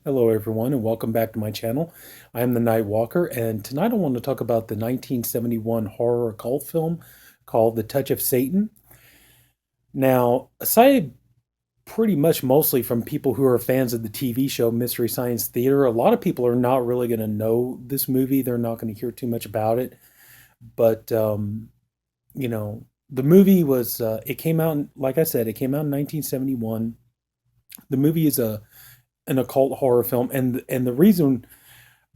Hello, everyone, and welcome back to my channel. I am the Night Walker, and tonight I want to talk about the 1971 horror occult film called The Touch of Satan. Now, aside pretty much mostly from people who are fans of the TV show Mystery Science Theater, a lot of people are not really going to know this movie. They're not going to hear too much about it. But, you know, the movie it came out, like I said, it came out in 1971. The movie is an occult horror film, and the reason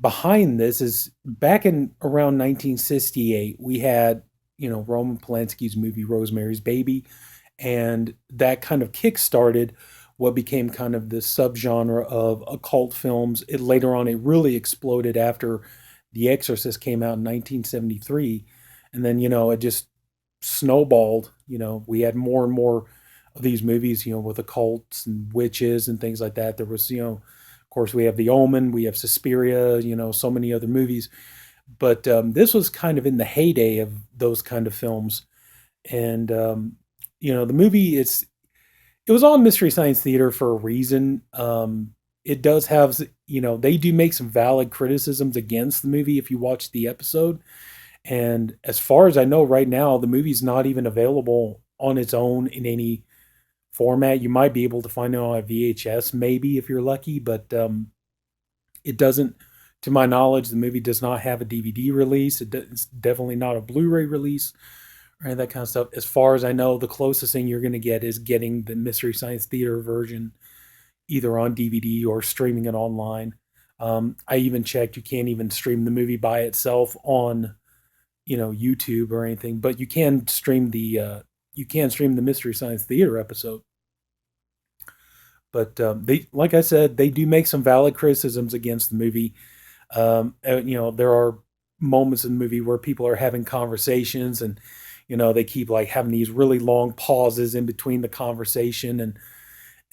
behind this is back in around 1968, we had, Roman Polanski's movie Rosemary's Baby, and that kind of kick-started what became kind of the subgenre of occult films. It later on it really exploded after The Exorcist came out in 1973, and then it just snowballed. We had more and more of these movies, with occults and witches and things like that. There was, of course, we have The Omen, we have Suspiria, so many other movies. But this was kind of in the heyday of those kind of films. And, the movie, it was on Mystery Science Theater for a reason. It does have, they do make some valid criticisms against the movie if you watch the episode. And as far as I know right now, the movie's not even available on its own in any format. You might be able to find it on a VHS, maybe if you're lucky, but it doesn't. To my knowledge, the movie does not have a DVD release. It's definitely not a Blu-ray release or any of that kind of stuff. As far as I know, the closest thing you're going to get is getting the Mystery Science Theater version, either on DVD or streaming it online. I even checked; you can't even stream the movie by itself on YouTube or anything, but you can stream the Mystery Science Theater episode. But they, like I said, they do make some valid criticisms against the movie. There are moments in the movie where people are having conversations, and they keep like having these really long pauses in between the conversation,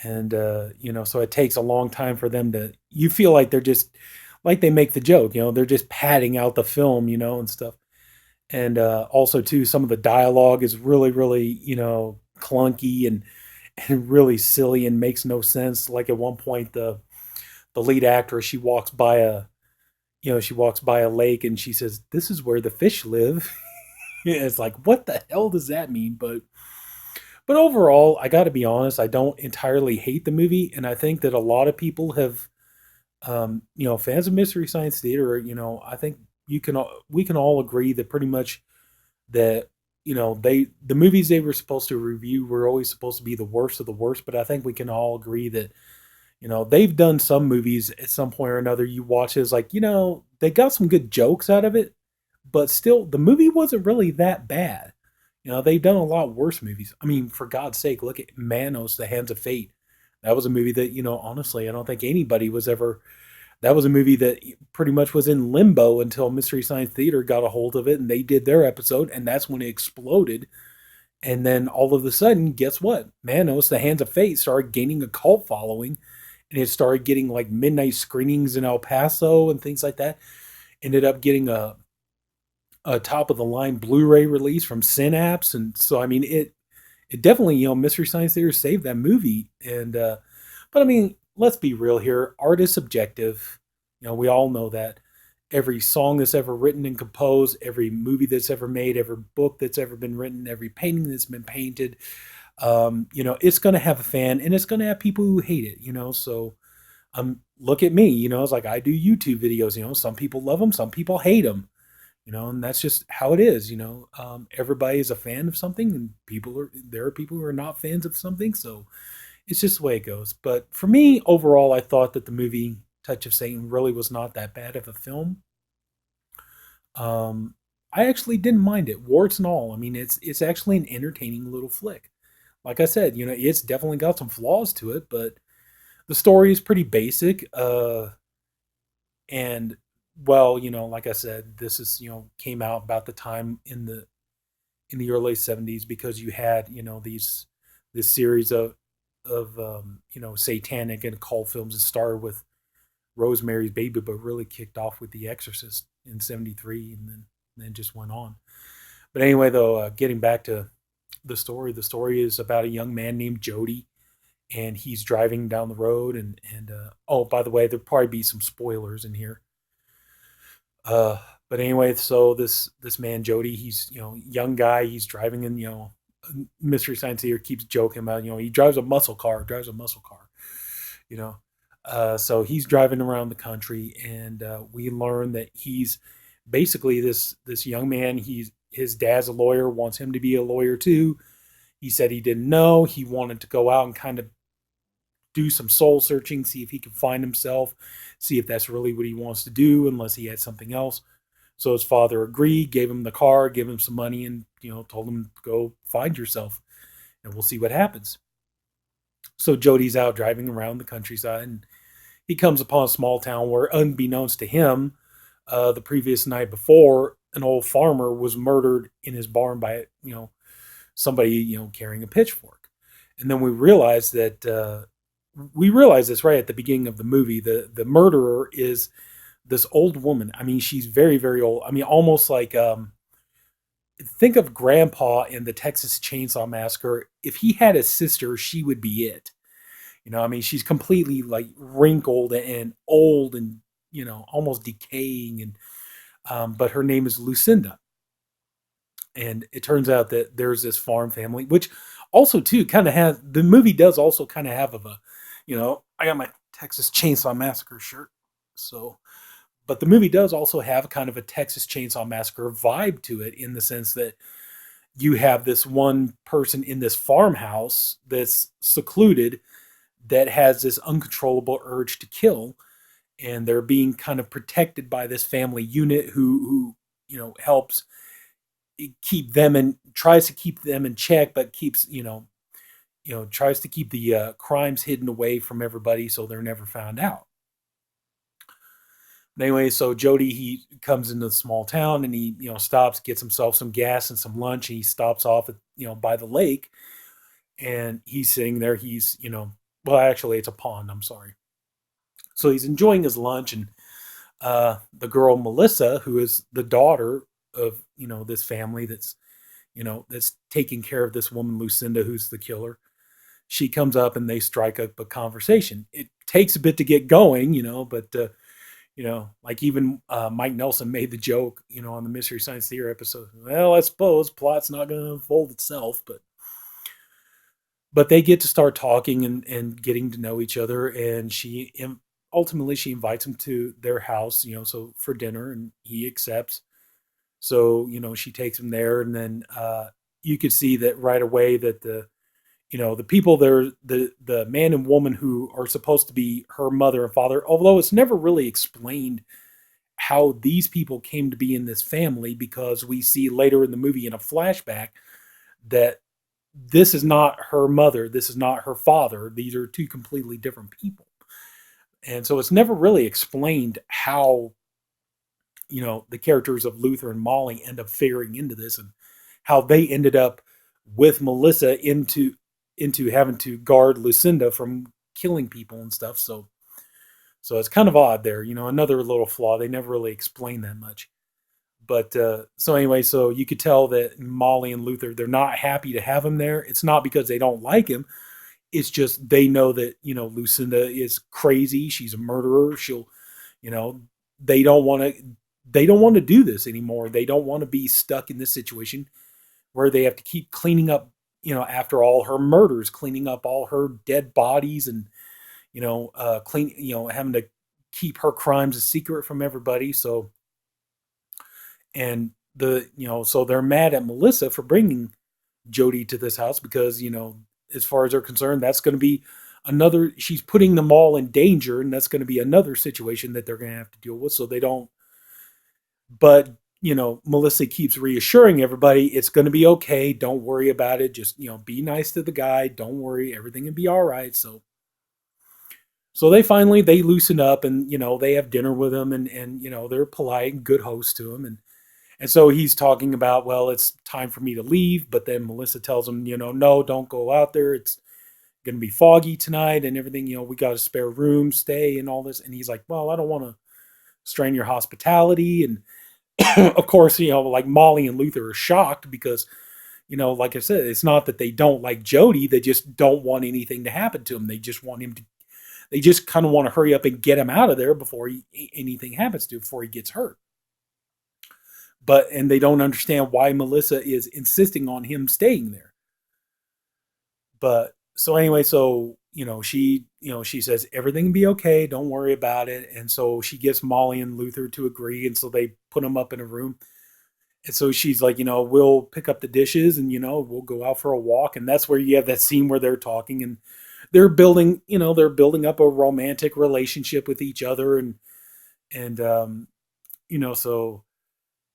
and so it takes a long time for them to. You feel like they're just like they make the joke, they're just padding out the film, and stuff. And also too, some of the dialogue is really, really, clunky and really silly and makes no sense. Like at one point, the lead actress, she walks by a lake and she says, "This is where the fish live." It's like, what the hell does that mean? But overall, I got to be honest, I don't entirely hate the movie, and I think that a lot of people have, fans of Mystery Science Theater. I think we can all agree that pretty much that the movies they were supposed to review were always supposed to be the worst of the worst. But I think we can all agree that they've done some movies at some point or another. You watch it, it's like they got some good jokes out of it, but still the movie wasn't really that bad. They've done a lot worse movies. I mean, for God's sake, look at Manos, The Hands of Fate. That was a movie that honestly, I don't think anybody was ever. That was a movie that pretty much was in limbo until Mystery Science Theater got a hold of it and they did their episode, and that's when it exploded. And then all of a sudden, guess what? Manos, The Hands of Fate started gaining a cult following, and it started getting like midnight screenings in El Paso and things like that. Ended up getting a top of the line Blu-ray release from Synapse, and so I mean it definitely Mystery Science Theater saved that movie. And but I mean, let's be real here. Art is subjective. We all know that. Every song that's ever written and composed, every movie that's ever made, every book that's ever been written, every painting that's been painted, it's going to have a fan, and it's going to have people who hate it. So look at me. It's like I do YouTube videos. Some people love them, some people hate them. And that's just how it is. Everybody is a fan of something, and there are people who are not fans of something. So it's just the way it goes. But for me, overall, I thought that the movie Touch of Satan really was not that bad of a film. Um, I actually didn't mind it, warts and all. I mean, it's actually an entertaining little flick. Like I said, it's definitely got some flaws to it, but the story is pretty basic. And well, like I said, this is came out about the time in the early '70s, because you had this series of satanic and occult films that started with Rosemary's Baby, but really kicked off with The Exorcist in '73, and then just went on. But anyway, though, getting back to the story is about a young man named Jody, and he's driving down the road, and oh, by the way, there'll probably be some spoilers in here. Uh, but anyway, so this man Jody, he's young guy, he's driving in Mystery Science Theater keeps joking about he drives a muscle car, you know. So he's driving around the country, and we learn that he's basically this young man. His dad's a lawyer, wants him to be a lawyer too. He said he didn't know. He wanted to go out and kind of do some soul searching, see if he could find himself, see if that's really what he wants to do, unless he had something else. So his father agreed, gave him the car, gave him some money, and told him go find yourself, and we'll see what happens. So Jody's out driving around the countryside, and he comes upon a small town where, unbeknownst to him, the previous night before, an old farmer was murdered in his barn by somebody carrying a pitchfork. And then we realize this right at the beginning of the movie. The murderer is this old woman. I mean, she's very, very old. I mean, almost like think of Grandpa in the Texas Chainsaw Massacre. If he had a sister, she would be it. I mean, she's completely like wrinkled and old and almost decaying. And but her name is Lucinda, and it turns out that there's this farm family, which also too kind of has the movie does also kind of have of a, I got my Texas Chainsaw Massacre shirt, so but the movie does also have kind of a Texas Chainsaw Massacre vibe to it, in the sense that you have this one person in this farmhouse that's secluded that has this uncontrollable urge to kill, and they're being kind of protected by this family unit who helps keep them and tries to keep them in check, but keeps tries to keep the crimes hidden away from everybody so they're never found out. But anyway, so Jody, he comes into the small town, and he stops, gets himself some gas and some lunch, and he stops off at by the lake, and he's sitting there. He's well, actually, it's a pond. I'm sorry. So he's enjoying his lunch, and the girl Melissa, who is the daughter of this family that's taking care of this woman Lucinda, who's the killer. She comes up, and they strike up a conversation. It takes a bit to get going, but like even Mike Nelson made the joke, on the Mystery Science Theater episode. Well, I suppose plot's not going to unfold itself, but they get to start talking and getting to know each other, and ultimately she invites him to their house, so for dinner, and he accepts. So she takes him there, and then you could see that right away that the people there, the man and woman who are supposed to be her mother and father, although it's never really explained how these people came to be in this family, because we see later in the movie in a flashback that this is not her mother, this is not her father, these are two completely different people. And so it's never really explained how the characters of Luther and Molly end up figuring into this, and how they ended up with Melissa into having to guard Lucinda from killing people and stuff. So it's kind of odd there, another little flaw. They never really explain that much. But so anyway, so you could tell that Molly and Luther, they're not happy to have him there. It's not because they don't like him. It's just they know that Lucinda is crazy. She's a murderer. She'll, you know, they don't want to. They don't want to do this anymore. They don't want to be stuck in this situation where they have to keep cleaning up, after all her murders, cleaning up all her dead bodies, and having to keep her crimes a secret from everybody. So, and so they're mad at Melissa for bringing Jody to this house because, as far as they're concerned, that's going to be another, she's putting them all in danger, and that's going to be another situation that they're going to have to deal with. So they don't, but, Melissa keeps reassuring everybody it's going to be okay. Don't worry about it. Just, be nice to the guy. Don't worry. Everything will be all right. So they loosen up, and, they have dinner with him, and they're polite and good hosts to him. And so he's talking about, well, it's time for me to leave. But then Melissa tells him, no, don't go out there. It's going to be foggy tonight and everything. We got a spare room, stay, and all this. And he's like, well, I don't want to strain your hospitality. And of course, like Molly and Luther are shocked because, like I said, it's not that they don't like Jody, they just don't want anything to happen to him. They just want him to they just kind of want to hurry up and get him out of there before anything happens to him, before he gets hurt. And they don't understand why Melissa is insisting on him staying there. But so anyway, so she says everything will be okay, don't worry about it. And so she gets Molly and Luther to agree, and so they put him up in a room. And so she's like, we'll pick up the dishes, and we'll go out for a walk. And that's where you have that scene where they're talking, and they're building up a romantic relationship with each other. And so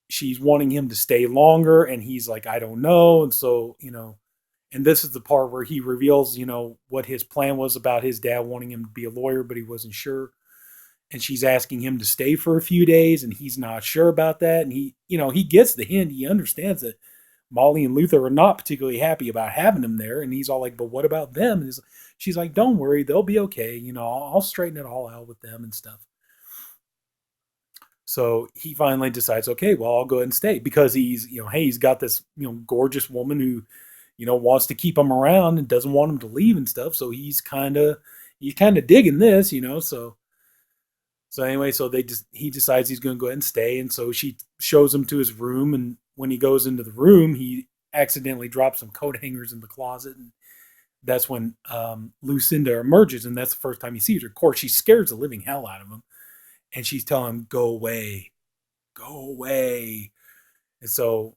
she's wanting him to stay longer, and he's like, I don't know. And so, and this is the part where he reveals, what his plan was about his dad wanting him to be a lawyer, but he wasn't sure. And she's asking him to stay for a few days, and he's not sure about that. And he gets the hint. He understands that Molly and Luther are not particularly happy about having him there. And he's all like, but what about them? And she's like, don't worry, they'll be okay. I'll straighten it all out with them and stuff. So he finally decides, okay, well, I'll go ahead and stay, because hey, he's got this, gorgeous woman who, wants to keep him around and doesn't want him to leave and stuff. So he's kind of digging this. So anyway, so he decides he's going to go ahead and stay. And so she shows him to his room. And when he goes into the room, he accidentally drops some coat hangers in the closet. And that's when Lucinda emerges. And that's the first time he sees her. Of course, she scares the living hell out of him. And she's telling him, go away, go away. And so,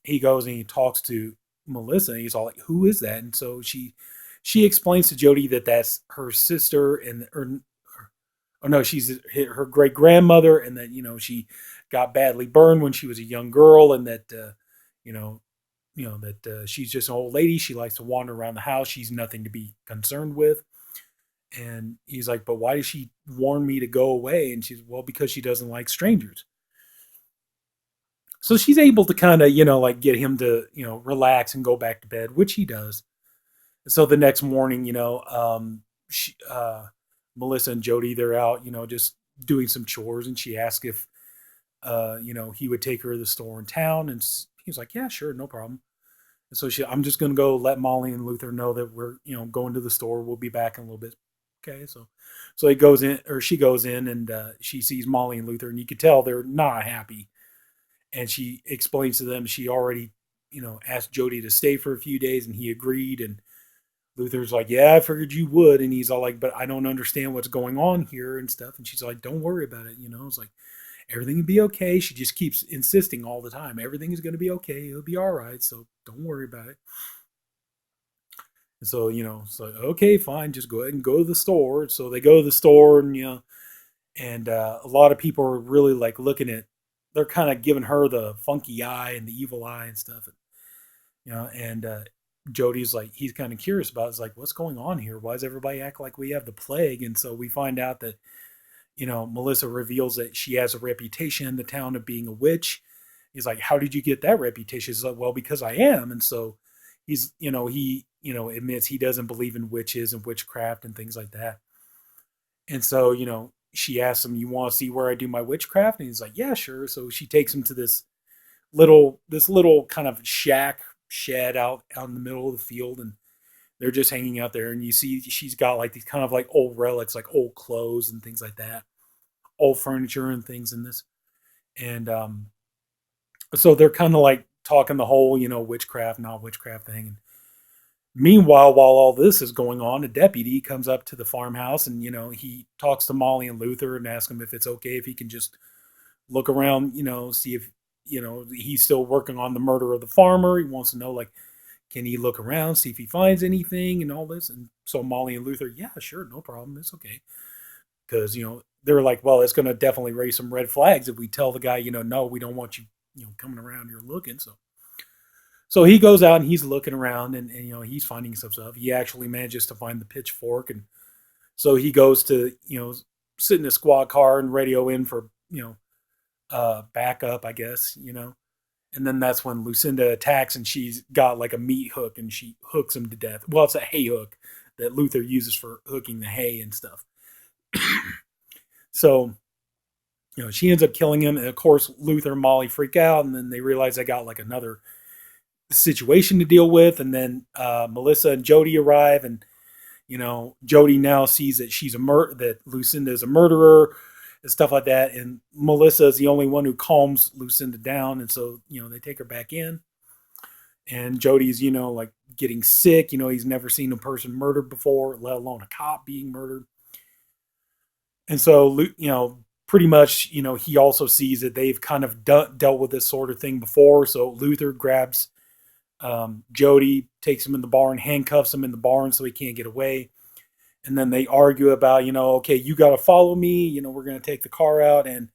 he goes and he talks to Melissa, and he's all like, who is that? And so she explains to Jody that that's her sister, or no, she's her great grandmother, and that, she got badly burned when she was a young girl, and that, you know, that she's just an old lady. She likes to wander around the house. She's nothing to be concerned with. And he's like, but why did she warn me to go away? And she's, well, because she doesn't like strangers. So she's able to kind of, like get him to, relax and go back to bed, which he does. And so the next morning, Melissa and Jody, they're out, just doing some chores. And she asks if, he would take her to the store in town. And he was like, yeah, sure, no problem. And so I'm just going to go let Molly and Luther know that we're, going to the store. We'll be back in a little bit. Okay, so he goes in, or she goes in, and she sees Molly and Luther, and you could tell they're not happy. And she explains to them she already, asked Jody to stay for a few days, and he agreed. And Luther's like, yeah, I figured you would. And he's all like, but I don't understand what's going on here and stuff. And she's like, don't worry about it. It's like, everything will be okay. She just keeps insisting all the time, everything is going to be okay. It'll be all right. So don't worry about it. And so, so okay, fine, just go ahead and go to the store. So they go to the store, and and a lot of people are really like looking at, they're kind of giving her the funky eye and the evil eye and stuff. And Jody's like, he's kind of curious about it. It's like, what's going on here? Why does everybody act like we have the plague? And so we find out that, Melissa reveals that she has a reputation in the town of being a witch. He's like, how did you get that reputation? He's like, well, because I am. And so he admits he doesn't believe in witches and witchcraft and things like that. And so, she asks him, you want to see where I do my witchcraft? And he's like, yeah, sure. So she takes him to this little kind of shed out in the middle of the field. And they're just hanging out there. And you see she's got like these kind of like old relics, like old clothes and things like that, old furniture and things in this. And so they're kind of like talking the whole, witchcraft, not witchcraft thing. And meanwhile, while all this is going on, a deputy comes up to the farmhouse, and, he talks to Molly and Luther and asks them if it's okay if he can just look around, see if, he's still working on the murder of the farmer. He wants to know, like, can he look around, see if he finds anything and all this? And so Molly and Luther, yeah, sure, no problem. It's okay. Because, they're like, well, it's going to definitely raise some red flags if we tell the guy, no, we don't want you, coming around here looking. So he goes out and he's looking around, and he's finding some stuff. He actually manages to find the pitchfork. And so he goes to, sit in a squad car and radio in for, backup, I guess, And then that's when Lucinda attacks, and she's got like a meat hook, and she hooks him to death. Well, it's a hay hook that Luther uses for hooking the hay and stuff. So, she ends up killing him. And of course, Luther and Molly freak out, and then they realize they got like another situation to deal with. And then Melissa and Jody arrive, and Jody now sees that that Lucinda is a murderer and stuff like that. And Melissa is the only one who calms Lucinda down, and so they take her back in. And Jody's like getting sick. He's never seen a person murdered before, let alone a cop being murdered. And so pretty much he also sees that they've kind of dealt with this sort of thing before. So Luther grabs Jody, takes him in the barn, handcuffs him in the barn so he can't get away. And then they argue about, okay, you got to follow me. We're going to take the car out, and,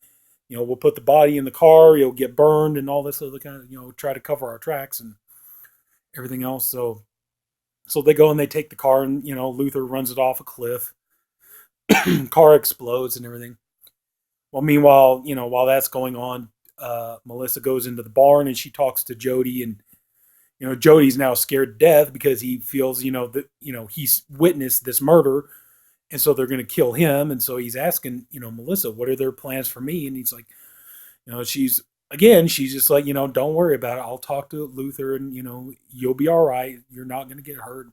we'll put the body in the car. You'll get burned and all this other kind of, try to cover our tracks and everything else. So they go and they take the car, and, Luther runs it off a cliff. Car explodes and everything. Well, meanwhile, while that's going on, Melissa goes into the barn and she talks to Jody, and Jody's now scared to death because he feels that he's witnessed this murder, and so they're going to kill him. And so he's asking Melissa, what are their plans for me? And he's like, she's just like, don't worry about it. I'll talk to Luther, and you'll be all right. You're not going to get hurt.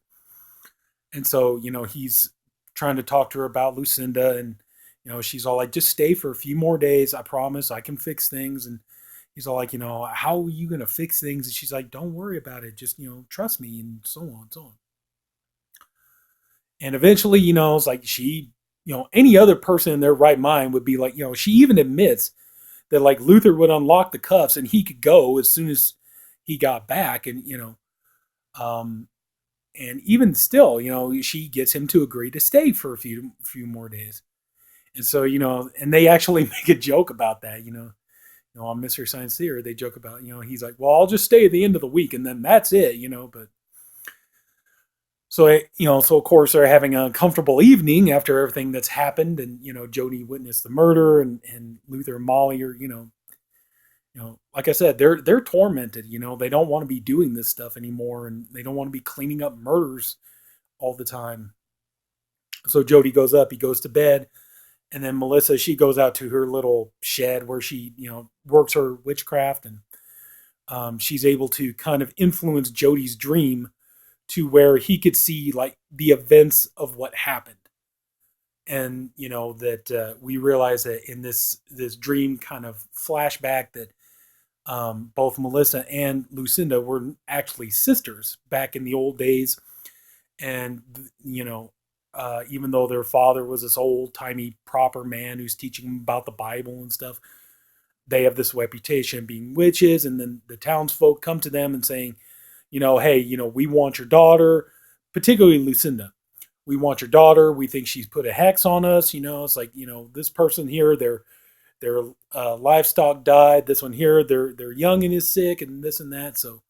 And so he's trying to talk to her about Lucinda, and she's all like, just stay for a few more days. I promise I can fix things. And he's all like, how are you going to fix things? And she's like, don't worry about it. Just, trust me, and so on and so on. And eventually, it's like any other person in their right mind would be like, she even admits that like Luther would unlock the cuffs and he could go as soon as he got back. And, um, and even still, she gets him to agree to stay for a few more days. And so, and they actually make a joke about that, on Mystery Science Theater, they joke about, he's like, well, I'll just stay at the end of the week and then that's it, but so, so of course they're having a comfortable evening after everything that's happened. And, Jody witnessed the murder, and Luther and Molly are, like I said, they're tormented, they don't want to be doing this stuff anymore, and they don't want to be cleaning up murders all the time. So Jody goes up, he goes to bed. And then Melissa, she goes out to her little shed where she, works her witchcraft, and she's able to kind of influence Jody's dream to where he could see like the events of what happened. And that we realize that in this dream kind of flashback that both Melissa and Lucinda were actually sisters back in the old days, and even though their father was this old timey proper man who's teaching them about the Bible and stuff, they have this reputation of being witches. And then the townsfolk come to them and saying, hey, we want your daughter, particularly Lucinda. We want your daughter. We think she's put a hex on us. It's like, this person here, their livestock died. This one here, they're young and is sick, and this and that. So,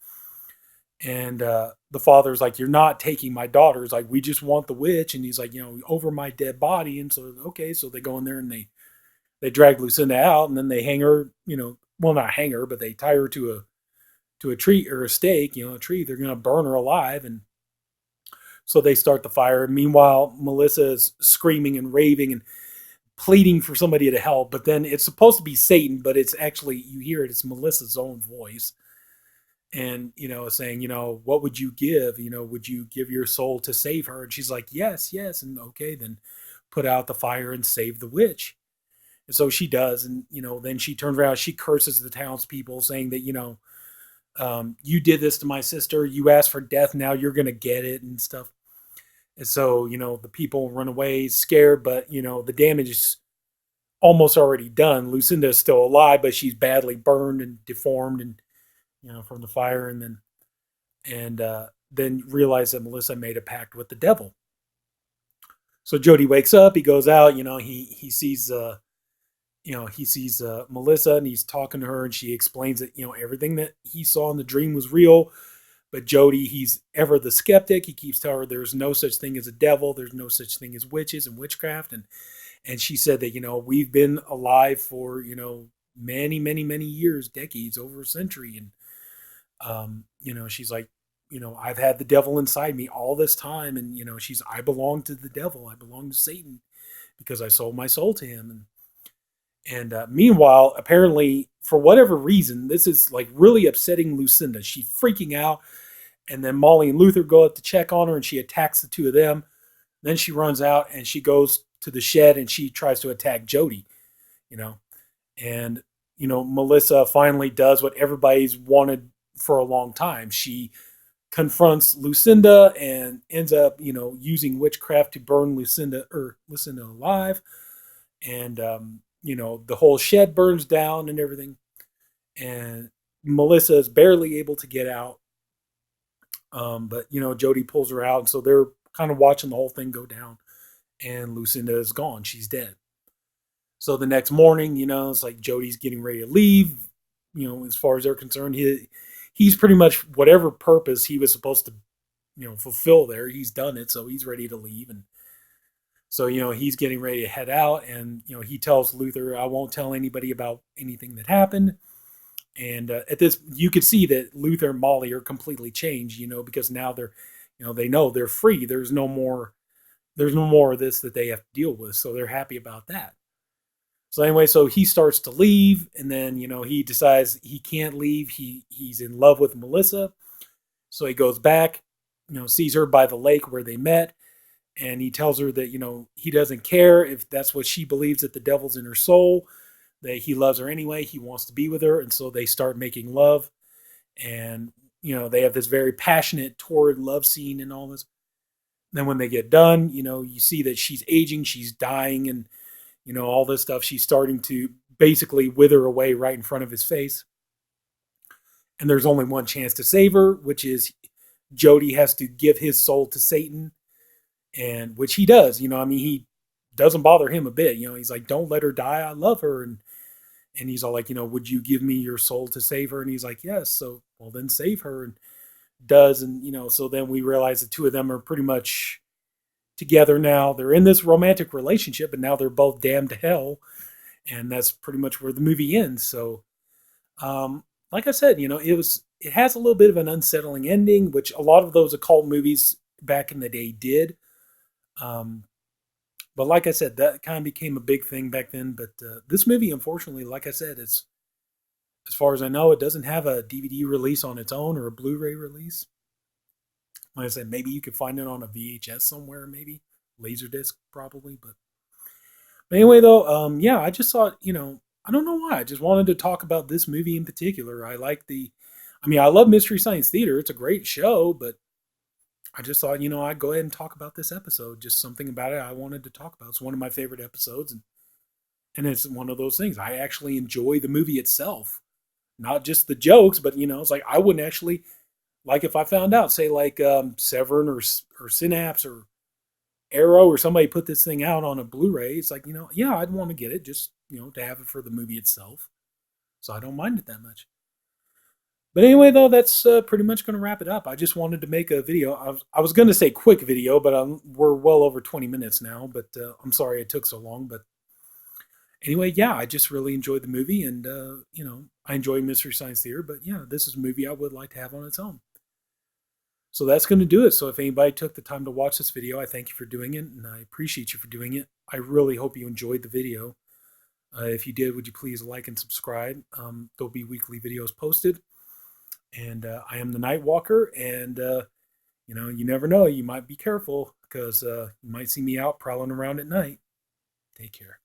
and the father's like, you're not taking my daughter. It's like, we just want the witch. And he's like, over my dead body. And so, okay, so they go in there and they drag Lucinda out, and then they hang her, well, not hang her, but they tie her to a tree or a stake, a tree. They're going to burn her alive. And so they start the fire. And meanwhile, Melissa is screaming and raving and pleading for somebody to help. But then it's supposed to be Satan, but it's actually, you hear it, it's Melissa's own voice. And, saying, what would you give? Would you give your soul to save her? And she's like, yes, yes. And okay, then put out the fire and save the witch. And so she does. And, then she turns around, she curses the townspeople, saying that, you did this to my sister. You asked for death. Now you're going to get it and stuff. And so, the people run away scared, but, the damage is almost already done. Lucinda is still alive, but she's badly burned and deformed and, from the fire. And then realize that Melissa made a pact with the devil. So Jody wakes up, he goes out, he sees, he sees Melissa, and he's talking to her, and she explains that, everything that he saw in the dream was real. But Jody, he's ever the skeptic. He keeps telling her there's no such thing as a devil. There's no such thing as witches and witchcraft. And she said that, we've been alive for, many, many, many years, decades, over a century. And, she's like, I've had the devil inside me all this time. And, I belong to the devil. I belong to Satan because I sold my soul to him. And meanwhile, apparently, for whatever reason, this is like really upsetting Lucinda. She's freaking out. And then Molly and Luther go up to check on her and she attacks the two of them. Then she runs out and she goes to the shed and she tries to attack Jody, you know. And, Melissa finally does what everybody's wanted for a long time. She confronts Lucinda and ends up, using witchcraft to burn Lucinda alive. And, the whole shed burns down and everything. And Melissa is barely able to get out. But, Jody pulls her out. And so they're kind of watching the whole thing go down. And Lucinda is gone. She's dead. So the next morning, it's like Jody's getting ready to leave. As far as they're concerned, he's pretty much whatever purpose he was supposed to, fulfill there. He's done it, so he's ready to leave. And so he's getting ready to head out, and he tells Luther, "I won't tell anybody about anything that happened." And at this, you could see that Luther and Molly are completely changed, because now they're, they know they're free. There's no more of this that they have to deal with, so they're happy about that. So anyway, so he starts to leave, and then he decides he can't leave. He's in love with Melissa, so he goes back. Sees her by the lake where they met, and he tells her that he doesn't care if that's what she believes, that the devil's in her soul, that he loves her anyway. He wants to be with her, and so they start making love, and they have this very passionate, torrid love scene and all this. Then when they get done, you see that she's aging, she's dying, and all this stuff. She's starting to basically wither away right in front of his face. And there's only one chance to save her, which is Jody has to give his soul to Satan, and which he does. He doesn't bother him a bit. He's like, "Don't let her die. I love her." And he's all like, "Would you give me your soul to save her?" And he's like, "Yes." So, well, then save her, and does. And so then we realize the two of them are pretty much together now. They're in this romantic relationship, but now they're both damned to hell, and that's pretty much where the movie ends. So, like I said, it has a little bit of an unsettling ending, which a lot of those occult movies back in the day did. Um, but like I said, that kind of became a big thing back then. But this movie, unfortunately, like I said, it's as far as I know, it doesn't have a DVD release on its own or a Blu-ray release. Like I said, maybe you could find it on a VHS somewhere, maybe Laserdisc, probably. But anyway, though, yeah, I just thought, I don't know why. I just wanted to talk about this movie in particular. I love Mystery Science Theater. It's a great show, but I just thought, I'd go ahead and talk about this episode. Just something about it I wanted to talk about. It's one of my favorite episodes, and it's one of those things. I actually enjoy the movie itself, not just the jokes, but it's like I wouldn't actually like if I found out, say like Severin or Synapse or Arrow or somebody put this thing out on a Blu-ray. It's like yeah, I'd want to get it just to have it for the movie itself. So I don't mind it that much. But anyway, though, that's pretty much going to wrap it up. I just wanted to make a video. I was going to say quick video, but we're well over 20 minutes now. But I'm sorry it took so long. But anyway, yeah, I just really enjoyed the movie, and I enjoy Mystery Science Theater. But yeah, this is a movie I would like to have on its own. So that's going to do it. So if anybody took the time to watch this video, I thank you for doing it, and I appreciate you for doing it. I really hope you enjoyed the video. If you did, would you please like and subscribe? There'll be weekly videos posted. And I am the Night Walker, and you never know. You might be careful because you might see me out prowling around at night. Take care.